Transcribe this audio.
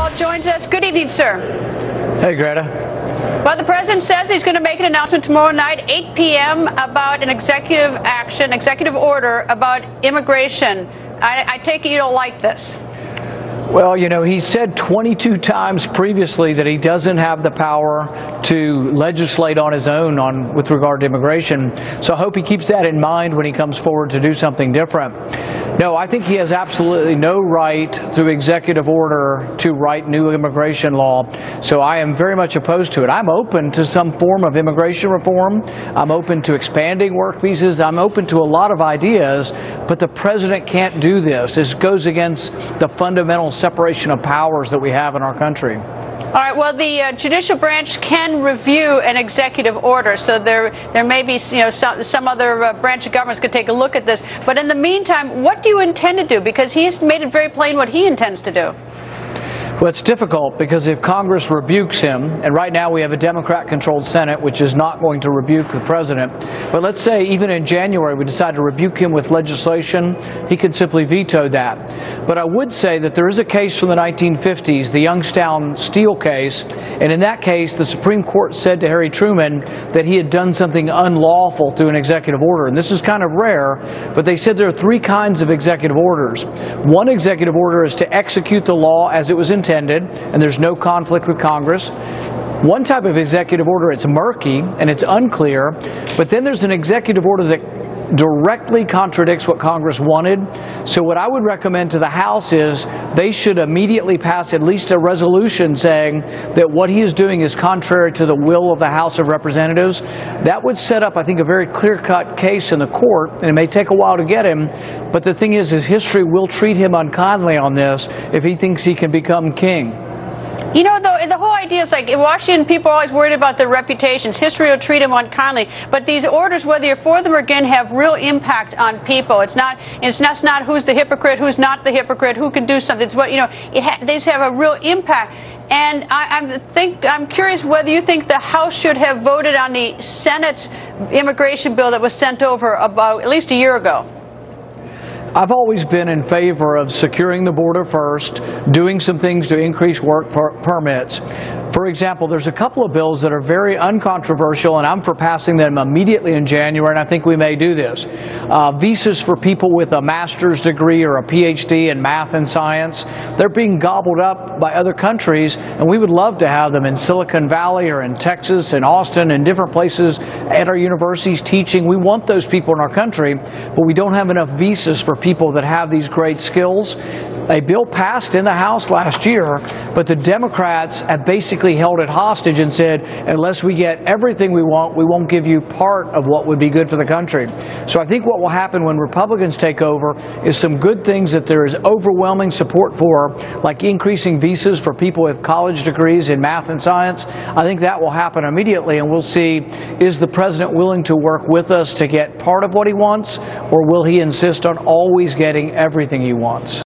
Wall joins us. Good evening, sir. Hey, Greta. Well, the president says he's going to make an announcement tomorrow night, 8 p.m., about an executive order about immigration. I take it you don't like this. Well, you know, he said 22 times previously that he doesn't have the power to legislate on his own with regard to immigration. So I hope he keeps that in mind when he comes forward to do something different. No, I think he has absolutely no right through executive order to write new immigration law. So I am very much opposed to it. I'm open to some form of immigration reform. I'm open to expanding work visas. I'm open to a lot of ideas, but the president can't do this. This goes against the fundamental separation of powers that we have in our country. All right. Well, the judicial branch can review an executive order, so there may be, some other branch of government could take a look at this. But in the meantime, what do you intend to do? Because he's made it very plain what he intends to do. Well, it's difficult because if Congress rebukes him, and right now we have a Democrat-controlled Senate which is not going to rebuke the president, but let's say even in January we decide to rebuke him with legislation, he can simply veto that. But I would say that there is a case from the 1950s, the Youngstown Steel case, and in that case the Supreme Court said to Harry Truman that he had done something unlawful through an executive order. And this is kind of rare, but they said there are three kinds of executive orders. One executive order is to execute the law as it was intended, and there's no conflict with Congress. One type of executive order, it's murky and it's unclear, but then there's an executive order that directly contradicts what Congress wanted. So what I would recommend to the House is they should immediately pass at least a resolution saying that what he is doing is contrary to the will of the House of Representatives. That would set up, I think, a very clear-cut case in the court, and it may take a while to get him, but the thing is history will treat him unkindly on this if he thinks he can become king. You know, though, the whole idea is like in Washington, people are always worried about their reputations. History will treat them unkindly. But these orders, whether you're for them or against, have real impact on people. It's not who's the hypocrite, who's not the hypocrite, who can do something. It's what, these have a real impact. And I'm curious whether you think the House should have voted on the Senate's immigration bill that was sent over about at least a year ago. I've always been in favor of securing the border first, doing some things to increase work permits. For example, there's a couple of bills that are very uncontroversial, and I'm for passing them immediately in January, and I think we may do this. Visas for people with a master's degree or a PhD in math and science. They're being gobbled up by other countries, and we would love to have them in Silicon Valley or in Texas and Austin and different places at our universities teaching. We want those people in our country, but we don't have enough visas for people that have these great skills. A bill passed in the House last year, but the Democrats have basically held it hostage and said, unless we get everything we want, we won't give you part of what would be good for the country. So I think what will happen when Republicans take over is some good things that there is overwhelming support for, like increasing visas for people with college degrees in math and science. I think that will happen immediately, and we'll see, is the president willing to work with us to get part of what he wants, or will he insist on always getting everything he wants?